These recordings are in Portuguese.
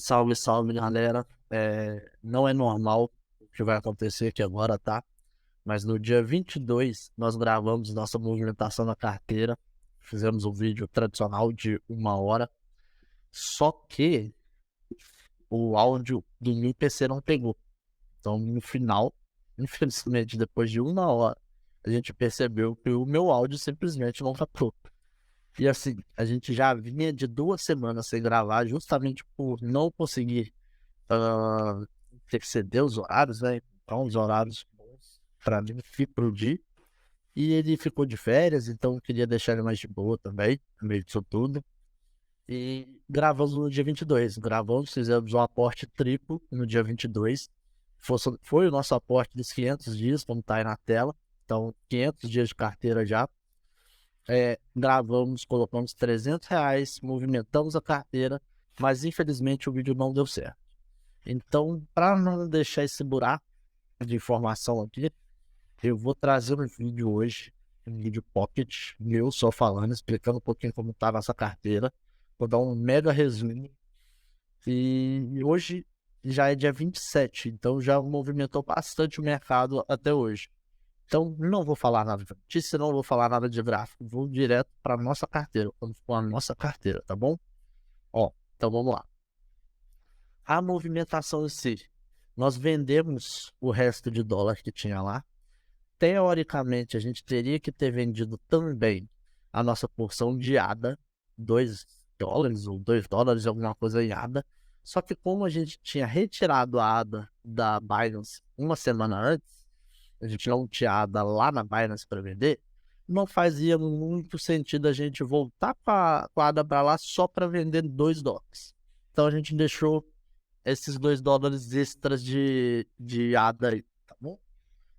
Salve, salve, galera. Não é normal o que vai acontecer aqui agora, tá? Mas no dia 22 nós gravamos nossa movimentação na carteira. Fizemos um vídeo tradicional de 1 hora. Só que o áudio do meu PC não pegou. Então, no final, infelizmente, depois de 1 hora, a gente percebeu que o meu áudio simplesmente não captou. E assim, a gente já vinha de 2 semanas sem gravar, justamente por não conseguir interceder os horários, né? Então, os horários bons para mim ficam dia. E ele ficou de férias, então eu queria deixar ele mais de boa também, no meio disso tudo. E gravamos no dia 22. Gravamos, fizemos um aporte triplo no dia 22. Foi o nosso aporte dos 500 dias, como tá aí na tela. Então, 500 dias de carteira já. Gravamos, colocamos R$ 300, movimentamos a carteira, mas infelizmente o vídeo não deu certo. Então, para não deixar esse buraco de informação aqui, eu vou trazer um vídeo hoje, um vídeo pocket, meu só falando, explicando um pouquinho como está a nossa carteira. Vou dar um mega resumo. E hoje já é dia 27, então já movimentou bastante o mercado até hoje. Então, não vou falar nada de notícia, não vou falar nada de gráfico, vou direto para nossa carteira, quando for a nossa carteira, tá bom? Ó, então vamos lá. A movimentação em si, nós vendemos o resto de dólar que tinha lá. Teoricamente, a gente teria que ter vendido também a nossa porção de ADA, US$ 2 ou US$ 2, alguma coisa em ADA. Só que como a gente tinha retirado a ADA da Binance 1 semana antes, a gente não tinha ADA lá na Binance para vender, não fazia muito sentido a gente voltar com a ADA para lá só para vender US$ 2. Então a gente deixou esses US$ 2 extras de ADA aí, tá bom?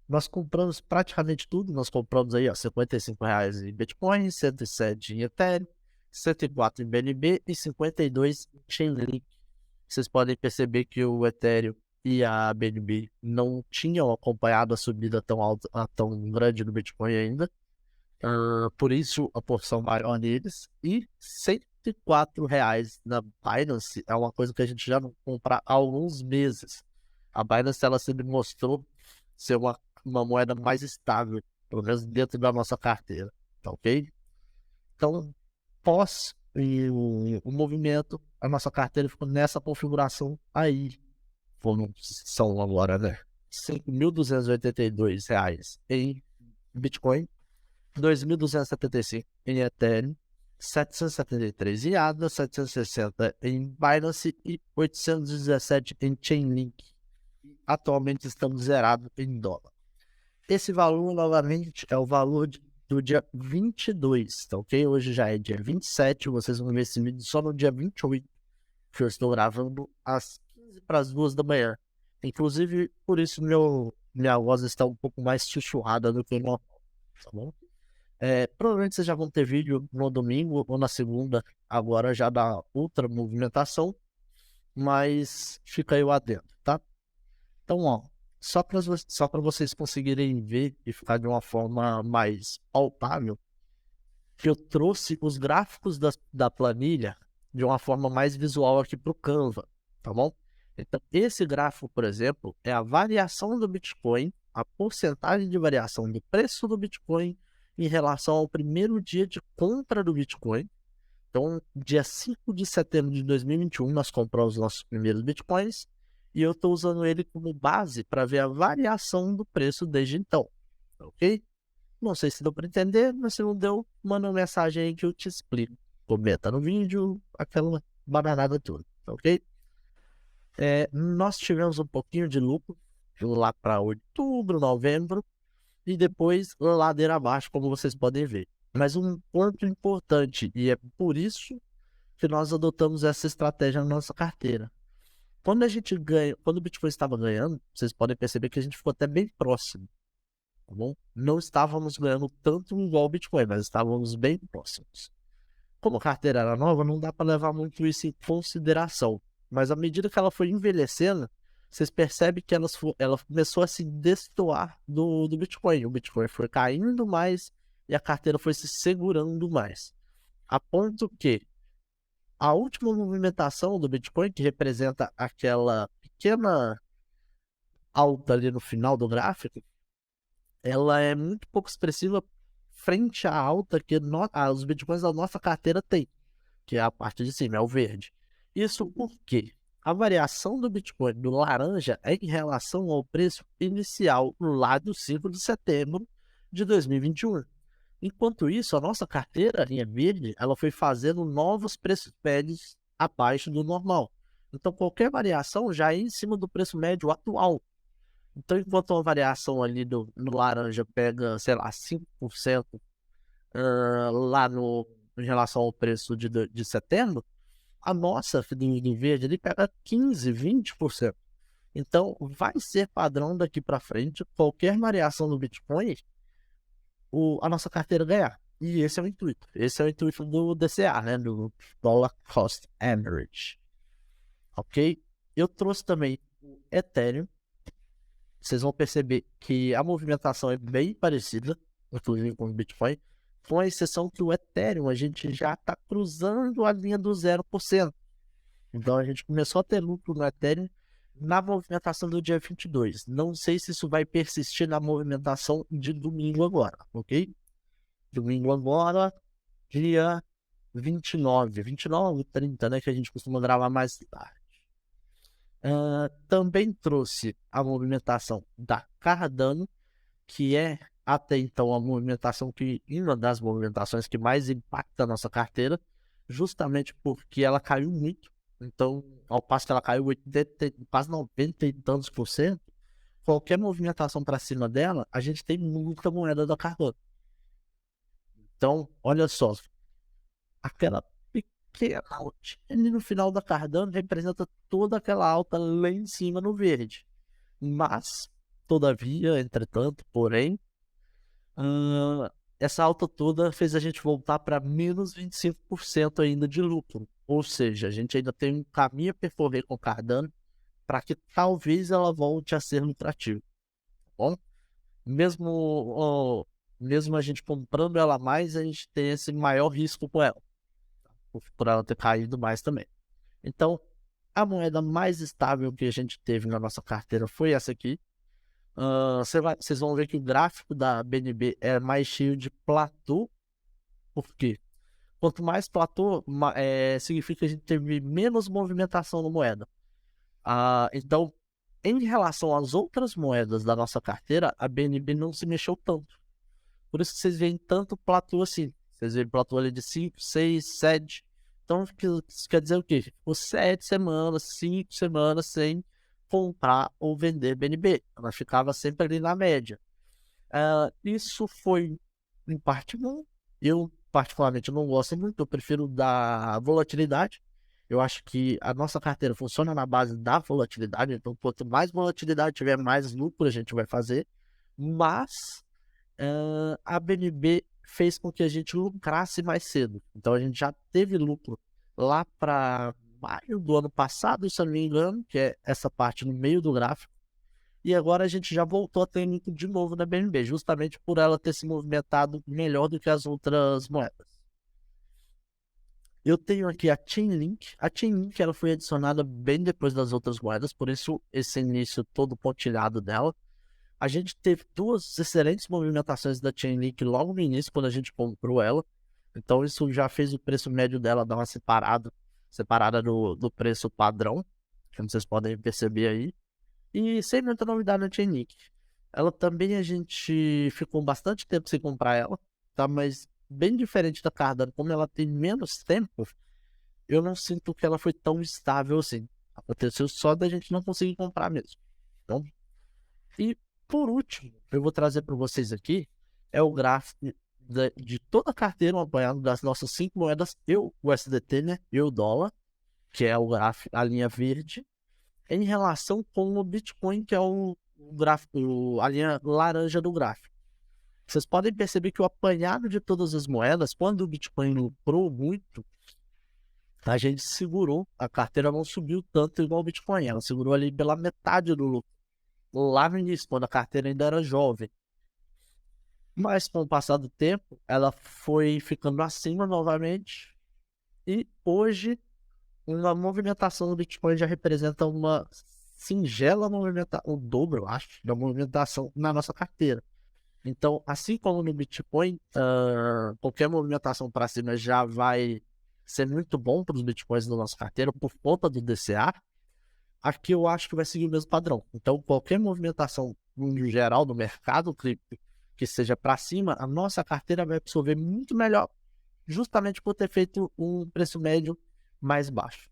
Nós compramos praticamente tudo. Nós compramos aí, ó, R$ 55 em Bitcoin, 107 em Ethereum, 104 em BNB e 52 em Chainlink. Vocês podem perceber que o Ethereum e a BNB não tinham acompanhado a subida tão alta, tão grande do Bitcoin ainda. Por isso a porção maior neles. E R$ 104 na Binance é uma coisa que a gente já não compra há alguns meses. A Binance ela sempre mostrou ser uma moeda mais estável, pelo menos dentro da nossa carteira, tá ok? Então, pós o movimento, a nossa carteira ficou nessa configuração aí. São agora, né? R$ 5.282 em Bitcoin, 2.275 em Ethereum, 773 em ADA, 760 em Binance e 817 em Chainlink. Atualmente estamos zerados em dólar. Esse valor, novamente, é o valor do dia 22, tá ok? Hoje já é dia 27, vocês vão ver esse vídeo só no dia 28, que eu estou gravando às 15 para as 2 da manhã. Inclusive, por isso minha voz está um pouco mais sussurrada do que normal, tá bom? Provavelmente vocês já vão ter vídeo no domingo ou na segunda, agora já da outra movimentação, mas fica aí o adendo, tá? Então, ó, só para vocês conseguirem ver e ficar de uma forma mais palpável, que eu trouxe os gráficos da planilha de uma forma mais visual aqui para o Canva, tá bom? Então, esse gráfico, por exemplo, é a variação do Bitcoin, a porcentagem de variação do preço do Bitcoin em relação ao primeiro dia de compra do Bitcoin. Então, dia 5 de setembro de 2021, nós compramos os nossos primeiros Bitcoins e eu estou usando ele como base para ver a variação do preço desde então, ok? Não sei se deu para entender, mas se não deu, manda uma mensagem aí que eu te explico. Comenta no vídeo, aquela bananada toda, ok? Nós tivemos um pouquinho de lucro lá para outubro, novembro, e depois ladeira abaixo, como vocês podem ver. Mas um ponto importante, e é por isso que nós adotamos essa estratégia na nossa carteira. Quando a gente ganha, quando o Bitcoin estava ganhando, vocês podem perceber que a gente ficou até bem próximo, tá bom? Não estávamos ganhando tanto igual o Bitcoin, mas estávamos bem próximos. Como a carteira era nova, não dá para levar muito isso em consideração. Mas à medida que ela foi envelhecendo, vocês percebem que ela começou a se destoar do Bitcoin. O Bitcoin foi caindo mais e a carteira foi se segurando mais. A ponto que A última movimentação do Bitcoin, que representa aquela pequena alta ali no final do gráfico, ela é muito pouco expressiva frente à alta que os Bitcoins da nossa carteira tem, que é a parte de cima, é o verde. Isso porque a variação do Bitcoin do laranja é em relação ao preço inicial lá do 5 de setembro de 2021. Enquanto isso, a nossa carteira, a linha verde, ela foi fazendo novos preços médios abaixo do normal. Então, qualquer variação já é em cima do preço médio atual. Então, enquanto uma variação ali no laranja pega, sei lá, 5% lá em relação ao preço de setembro, a nossa do verde ele pega 15, 20%. Então, vai ser padrão daqui para frente, qualquer variação no Bitcoin, a nossa carteira ganhar. E esse é o intuito. Esse é o intuito do DCA, né? Do Dollar Cost Average. Ok? Eu trouxe também o Ethereum. Vocês vão perceber que a movimentação é bem parecida, inclusive com o Bitcoin, com a exceção que o Ethereum a gente já está cruzando a linha do 0%. Então a gente começou a ter lucro no Ethereum na movimentação do dia 22. Não sei se isso vai persistir na movimentação de domingo agora, ok? Domingo agora, dia 29, 30, né? Que a gente costuma gravar mais tarde. Também trouxe a movimentação da Cardano, que é até então uma das movimentações que mais impacta a nossa carteira, justamente porque ela caiu muito. Então, ao passo que ela caiu 80, quase 90 e tantos por cento, qualquer movimentação para cima dela, a gente tem muita moeda da Cardano. Então, olha só, aquela pequena alta ali no final da Cardano representa toda aquela alta lá em cima no verde. Mas, todavia, entretanto, porém, essa alta toda fez a gente voltar para menos 25% ainda de lucro. Ou seja, a gente ainda tem um caminho a percorrer com Cardano para que talvez ela volte a ser lucrativa. Tá bom? Mesmo a gente comprando ela mais, a gente tem esse maior risco com ela, por ela ter caído mais também. Então, a moeda mais estável que a gente teve na nossa carteira foi essa aqui. Vocês vão ver que o gráfico da BNB é mais cheio de platô. Por quê? Quanto mais platô, significa que a gente teve menos movimentação na moeda. Então, em relação às outras moedas da nossa carteira, a BNB não se mexeu tanto. Por isso que vocês veem tanto platô assim. Vocês veem platô ali de 5, 6, 7. Então, isso quer dizer o quê? Ficou 7 semanas, 5 semanas sem comprar ou vender BNB. Ela ficava sempre ali na média. Isso foi, em parte, bom. Eu, particularmente, não gosto muito. Eu prefiro da volatilidade. Eu acho que a nossa carteira funciona na base da volatilidade. Então, quanto mais volatilidade tiver, mais lucro a gente vai fazer. Mas a BNB fez com que a gente lucrasse mais cedo. Então, a gente já teve lucro lá para maio do ano passado, se eu não me engano, que é essa parte no meio do gráfico. E agora a gente já voltou a ter lucro de novo na BNB, justamente por ela ter se movimentado melhor do que as outras moedas. Eu tenho aqui a Chainlink. A Chainlink ela foi adicionada bem depois das outras moedas, por isso esse início todo pontilhado dela. A gente teve duas excelentes movimentações da Chainlink logo no início, quando a gente comprou ela. Então isso já fez o preço médio dela dar uma separada do preço padrão, como vocês podem perceber aí. E sem muita novidade na Chainlink. Ela também a gente ficou bastante tempo sem comprar ela, tá? Mas bem diferente da Cardano, como ela tem menos tempo, eu não sinto que ela foi tão estável assim. Aconteceu só da gente não conseguir comprar mesmo. Então, e por último, eu vou trazer para vocês aqui é o gráfico de toda a carteira, um apanhado das nossas 5 moedas, e o USDT, né? E o dólar, que é o gráfico, a linha verde, em relação com o Bitcoin, que é o gráfico, a linha laranja do gráfico. Vocês podem perceber que o apanhado de todas as moedas, quando o Bitcoin lucrou muito, a gente segurou, a carteira não subiu tanto igual o Bitcoin, ela segurou ali pela metade do lucro, lá no início, quando a carteira ainda era jovem. Mas com o passar do tempo, ela foi ficando acima novamente, e hoje uma movimentação do Bitcoin já representa uma singela movimentação, o dobro, eu acho, da movimentação na nossa carteira. Então, assim como no Bitcoin, qualquer movimentação para cima já vai ser muito bom para os Bitcoins da nossa carteira por conta do DCA. Aqui eu acho que vai seguir o mesmo padrão. Então, qualquer movimentação no geral do mercado cripto que seja para cima, a nossa carteira vai absorver muito melhor, justamente por ter feito um preço médio mais baixo.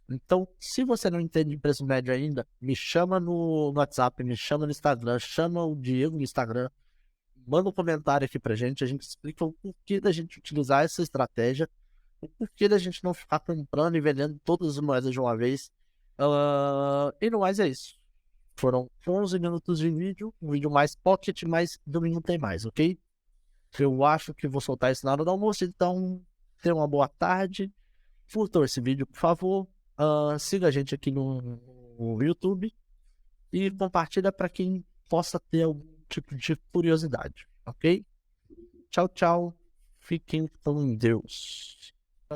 Então, se você não entende de preço médio ainda, me chama no WhatsApp, me chama no Instagram, chama o Diego no Instagram, manda um comentário aqui pra gente, a gente explica o porquê da gente utilizar essa estratégia, o porquê da gente não ficar comprando e vendendo todas as moedas de uma vez. E no mais é isso. Foram 11 minutos de vídeo, um vídeo mais pocket, mas domingo tem mais, ok? Eu acho que vou soltar isso na hora do almoço, então tenha uma boa tarde. Curtam esse vídeo, por favor. Siga a gente aqui no YouTube e compartilha para quem possa ter algum tipo de curiosidade, ok? Tchau, tchau. Fiquem com Deus.